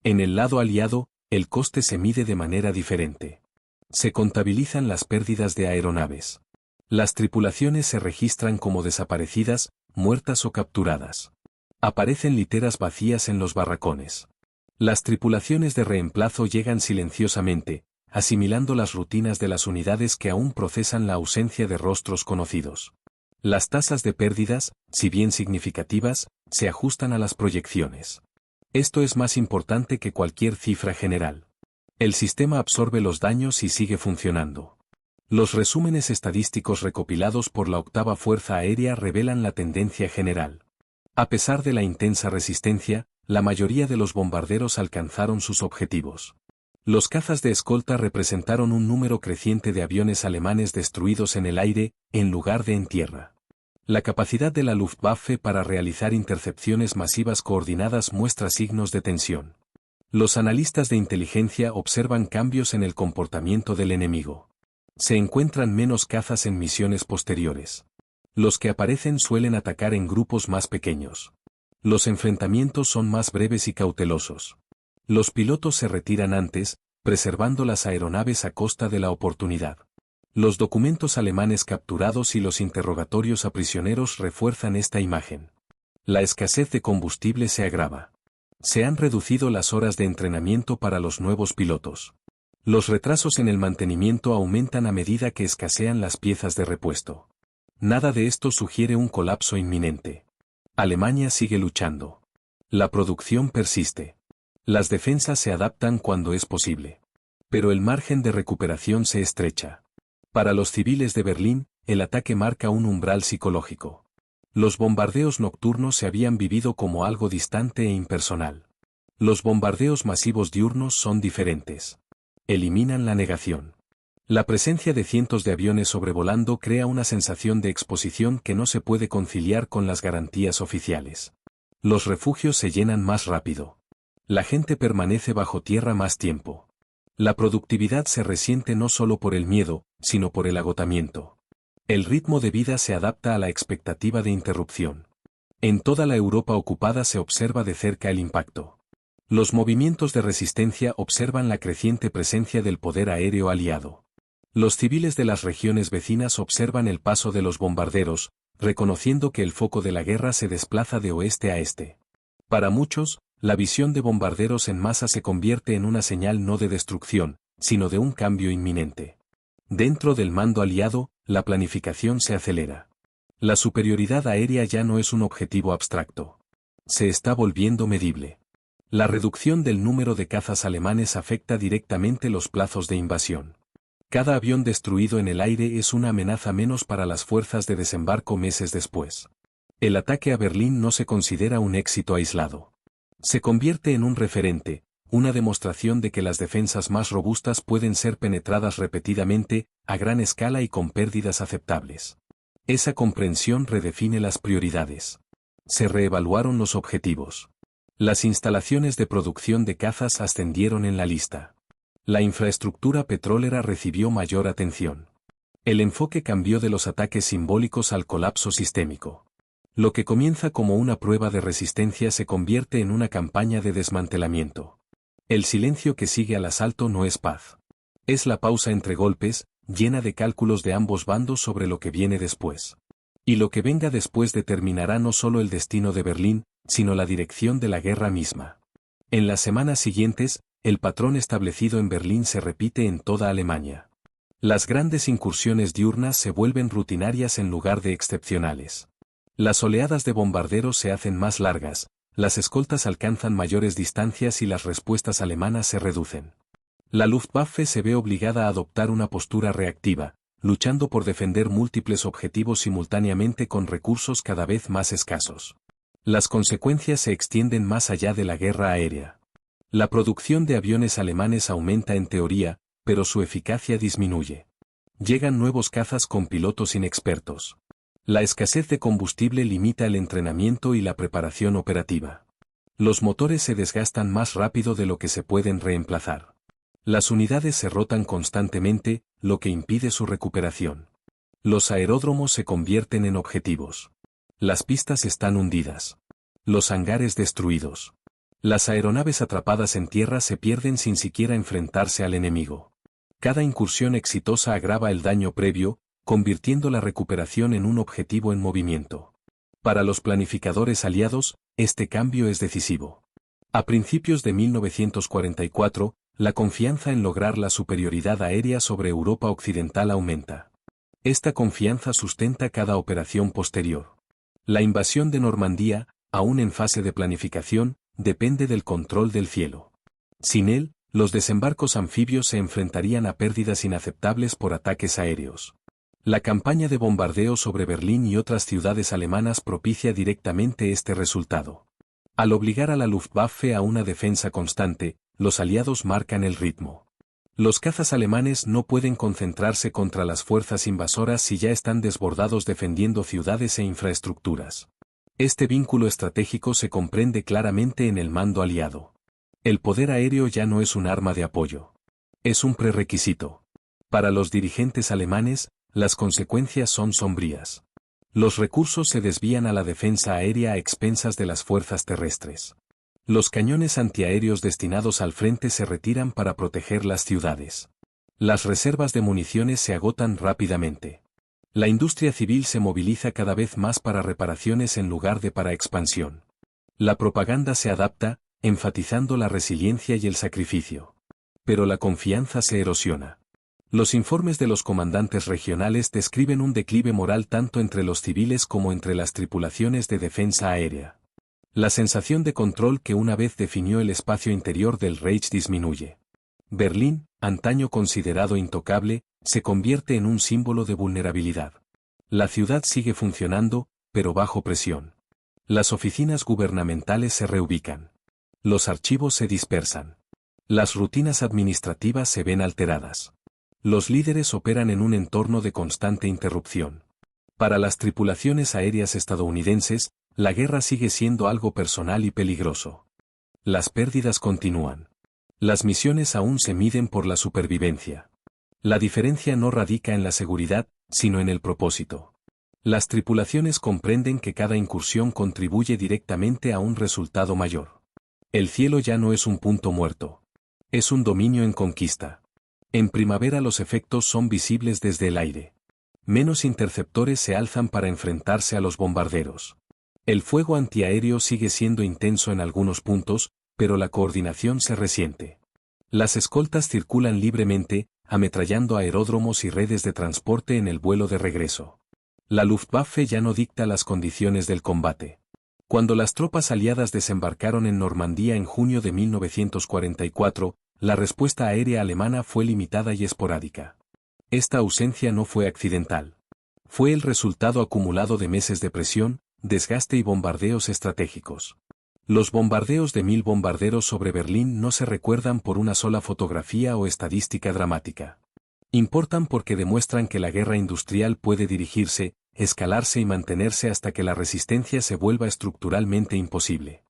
En el lado aliado, el coste se mide de manera diferente. Se contabilizan las pérdidas de aeronaves. Las tripulaciones se registran como desaparecidas, muertas o capturadas. Aparecen literas vacías en los barracones. Las tripulaciones de reemplazo llegan silenciosamente, asimilando las rutinas de las unidades que aún procesan la ausencia de rostros conocidos. Las tasas de pérdidas, si bien significativas, se ajustan a las proyecciones. Esto es más importante que cualquier cifra general. El sistema absorbe los daños y sigue funcionando. Los resúmenes estadísticos recopilados por la octava Fuerza Aérea revelan la tendencia general. A pesar de la intensa resistencia, la mayoría de los bombarderos alcanzaron sus objetivos. Los cazas de escolta representaron un número creciente de aviones alemanes destruidos en el aire, en lugar de en tierra. La capacidad de la Luftwaffe para realizar intercepciones masivas coordinadas muestra signos de tensión. Los analistas de inteligencia observan cambios en el comportamiento del enemigo. Se encuentran menos cazas en misiones posteriores. Los que aparecen suelen atacar en grupos más pequeños. Los enfrentamientos son más breves y cautelosos. Los pilotos se retiran antes, preservando las aeronaves a costa de la oportunidad. Los documentos alemanes capturados y los interrogatorios a prisioneros refuerzan esta imagen. La escasez de combustible se agrava. Se han reducido las horas de entrenamiento para los nuevos pilotos. Los retrasos en el mantenimiento aumentan a medida que escasean las piezas de repuesto. Nada de esto sugiere un colapso inminente. Alemania sigue luchando. La producción persiste. Las defensas se adaptan cuando es posible. Pero el margen de recuperación se estrecha. Para los civiles de Berlín, el ataque marca un umbral psicológico. Los bombardeos nocturnos se habían vivido como algo distante e impersonal. Los bombardeos masivos diurnos son diferentes. Eliminan la negación. La presencia de cientos de aviones sobrevolando crea una sensación de exposición que no se puede conciliar con las garantías oficiales. Los refugios se llenan más rápido. La gente permanece bajo tierra más tiempo. La productividad se resiente no solo por el miedo, sino por el agotamiento. El ritmo de vida se adapta a la expectativa de interrupción. En toda la Europa ocupada se observa de cerca el impacto. Los movimientos de resistencia observan la creciente presencia del poder aéreo aliado. Los civiles de las regiones vecinas observan el paso de los bombarderos, reconociendo que el foco de la guerra se desplaza de oeste a este. Para muchos, la visión de bombarderos en masa se convierte en una señal no de destrucción, sino de un cambio inminente. Dentro del mando aliado, la planificación se acelera. La superioridad aérea ya no es un objetivo abstracto. Se está volviendo medible. La reducción del número de cazas alemanes afecta directamente los plazos de invasión. Cada avión destruido en el aire es una amenaza menos para las fuerzas de desembarco meses después. El ataque a Berlín no se considera un éxito aislado. Se convierte en un referente, una demostración de que las defensas más robustas pueden ser penetradas repetidamente, a gran escala y con pérdidas aceptables. Esa comprensión redefine las prioridades. Se reevaluaron los objetivos. Las instalaciones de producción de cazas ascendieron en la lista. La infraestructura petrolera recibió mayor atención. El enfoque cambió de los ataques simbólicos al colapso sistémico. Lo que comienza como una prueba de resistencia se convierte en una campaña de desmantelamiento. El silencio que sigue al asalto no es paz. Es la pausa entre golpes, llena de cálculos de ambos bandos sobre lo que viene después. Y lo que venga después determinará no solo el destino de Berlín, sino la dirección de la guerra misma. En las semanas siguientes, el patrón establecido en Berlín se repite en toda Alemania. Las grandes incursiones diurnas se vuelven rutinarias en lugar de excepcionales. Las oleadas de bombarderos se hacen más largas, las escoltas alcanzan mayores distancias y las respuestas alemanas se reducen. La Luftwaffe se ve obligada a adoptar una postura reactiva, luchando por defender múltiples objetivos simultáneamente con recursos cada vez más escasos. Las consecuencias se extienden más allá de la guerra aérea. La producción de aviones alemanes aumenta en teoría, pero su eficacia disminuye. Llegan nuevos cazas con pilotos inexpertos. La escasez de combustible limita el entrenamiento y la preparación operativa. Los motores se desgastan más rápido de lo que se pueden reemplazar. Las unidades se rotan constantemente, lo que impide su recuperación. Los aeródromos se convierten en objetivos. Las pistas están hundidas. Los hangares destruidos. Las aeronaves atrapadas en tierra se pierden sin siquiera enfrentarse al enemigo. Cada incursión exitosa agrava el daño previo, convirtiendo la recuperación en un objetivo en movimiento. Para los planificadores aliados, este cambio es decisivo. A principios de 1944, la confianza en lograr la superioridad aérea sobre Europa Occidental aumenta. Esta confianza sustenta cada operación posterior. La invasión de Normandía, aún en fase de planificación, depende del control del cielo. Sin él, los desembarcos anfibios se enfrentarían a pérdidas inaceptables por ataques aéreos. La campaña de bombardeo sobre Berlín y otras ciudades alemanas propicia directamente este resultado. Al obligar a la Luftwaffe a una defensa constante, los aliados marcan el ritmo. Los cazas alemanes no pueden concentrarse contra las fuerzas invasoras si ya están desbordados defendiendo ciudades e infraestructuras. Este vínculo estratégico se comprende claramente en el mando aliado. El poder aéreo ya no es un arma de apoyo. Es un prerequisito. Para los dirigentes alemanes, las consecuencias son sombrías. Los recursos se desvían a la defensa aérea a expensas de las fuerzas terrestres. Los cañones antiaéreos destinados al frente se retiran para proteger las ciudades. Las reservas de municiones se agotan rápidamente. La industria civil se moviliza cada vez más para reparaciones en lugar de para expansión. La propaganda se adapta, enfatizando la resiliencia y el sacrificio. Pero la confianza se erosiona. Los informes de los comandantes regionales describen un declive moral tanto entre los civiles como entre las tripulaciones de defensa aérea. La sensación de control que una vez definió el espacio interior del Reich disminuye. Berlín, antaño considerado intocable, se convierte en un símbolo de vulnerabilidad. La ciudad sigue funcionando, pero bajo presión. Las oficinas gubernamentales se reubican. Los archivos se dispersan. Las rutinas administrativas se ven alteradas. Los líderes operan en un entorno de constante interrupción. Para las tripulaciones aéreas estadounidenses, la guerra sigue siendo algo personal y peligroso. Las pérdidas continúan. Las misiones aún se miden por la supervivencia. La diferencia no radica en la seguridad, sino en el propósito. Las tripulaciones comprenden que cada incursión contribuye directamente a un resultado mayor. El cielo ya no es un punto muerto. Es un dominio en conquista. En primavera los efectos son visibles desde el aire. Menos interceptores se alzan para enfrentarse a los bombarderos. El fuego antiaéreo sigue siendo intenso en algunos puntos, pero la coordinación se resiente. Las escoltas circulan libremente, ametrallando aeródromos y redes de transporte en el vuelo de regreso. La Luftwaffe ya no dicta las condiciones del combate. Cuando las tropas aliadas desembarcaron en Normandía en junio de 1944, la respuesta aérea alemana fue limitada y esporádica. Esta ausencia no fue accidental. Fue el resultado acumulado de meses de presión, desgaste y bombardeos estratégicos. Los bombardeos de 1000 bombarderos sobre Berlín no se recuerdan por una sola fotografía o estadística dramática. Importan porque demuestran que la guerra industrial puede dirigirse, escalarse y mantenerse hasta que la resistencia se vuelva estructuralmente imposible.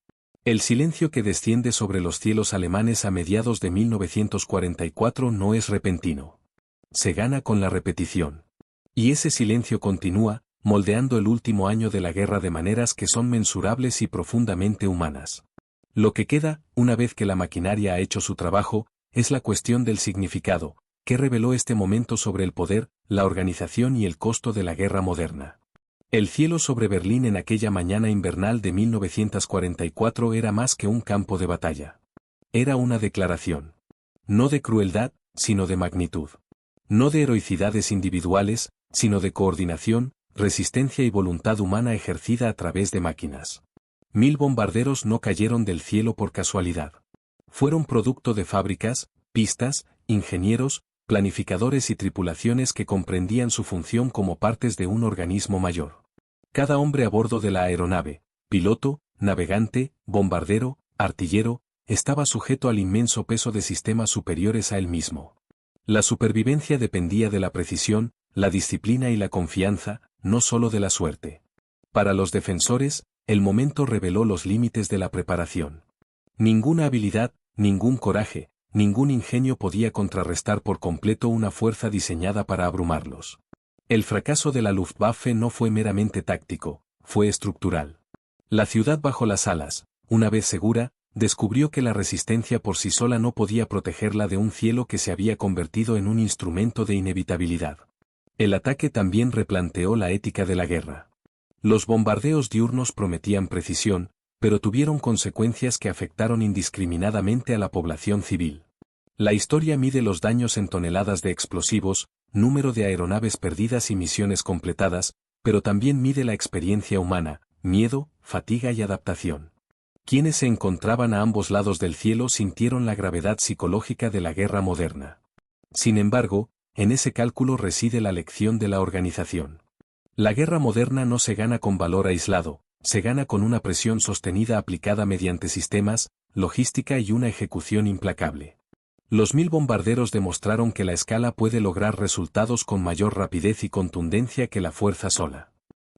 El silencio que desciende sobre los cielos alemanes a mediados de 1944 no es repentino. Se gana con la repetición. Y ese silencio continúa, moldeando el último año de la guerra de maneras que son mensurables y profundamente humanas. Lo que queda, una vez que la maquinaria ha hecho su trabajo, es la cuestión del significado, que reveló este momento sobre el poder, la organización y el costo de la guerra moderna. El cielo sobre Berlín en aquella mañana invernal de 1944 era más que un campo de batalla. Era una declaración. No de crueldad, sino de magnitud. No de heroicidades individuales, sino de coordinación, resistencia y voluntad humana ejercida a través de máquinas. 1000 bombarderos no cayeron del cielo por casualidad. Fueron producto de fábricas, pistas, ingenieros, planificadores y tripulaciones que comprendían su función como partes de un organismo mayor. Cada hombre a bordo de la aeronave, piloto, navegante, bombardero, artillero, estaba sujeto al inmenso peso de sistemas superiores a él mismo. La supervivencia dependía de la precisión, la disciplina y la confianza, no solo de la suerte. Para los defensores, el momento reveló los límites de la preparación. Ninguna habilidad, ningún coraje, ningún ingenio podía contrarrestar por completo una fuerza diseñada para abrumarlos. El fracaso de la Luftwaffe no fue meramente táctico, fue estructural. La ciudad bajo las alas, una vez segura, descubrió que la resistencia por sí sola no podía protegerla de un cielo que se había convertido en un instrumento de inevitabilidad. El ataque también replanteó la ética de la guerra. Los bombardeos diurnos prometían precisión, pero tuvieron consecuencias que afectaron indiscriminadamente a la población civil. La historia mide los daños en toneladas de explosivos, número de aeronaves perdidas y misiones completadas, pero también mide la experiencia humana, miedo, fatiga y adaptación. Quienes se encontraban a ambos lados del cielo sintieron la gravedad psicológica de la guerra moderna. Sin embargo, en ese cálculo reside la lección de la organización. La guerra moderna no se gana con valor aislado, se gana con una presión sostenida aplicada mediante sistemas, logística y una ejecución implacable. Los 1000 bombarderos demostraron que la escala puede lograr resultados con mayor rapidez y contundencia que la fuerza sola.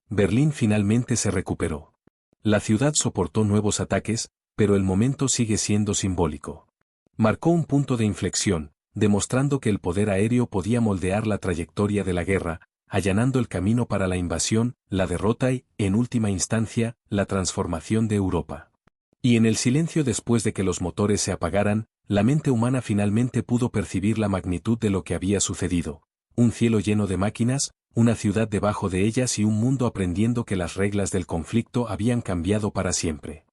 Berlín finalmente se recuperó. La ciudad soportó nuevos ataques, pero el momento sigue siendo simbólico. Marcó un punto de inflexión, demostrando que el poder aéreo podía moldear la trayectoria de la guerra, allanando el camino para la invasión, la derrota y, en última instancia, la transformación de Europa. Y en el silencio después de que los motores se apagaran, la mente humana finalmente pudo percibir la magnitud de lo que había sucedido. Un cielo lleno de máquinas, una ciudad debajo de ellas y un mundo aprendiendo que las reglas del conflicto habían cambiado para siempre.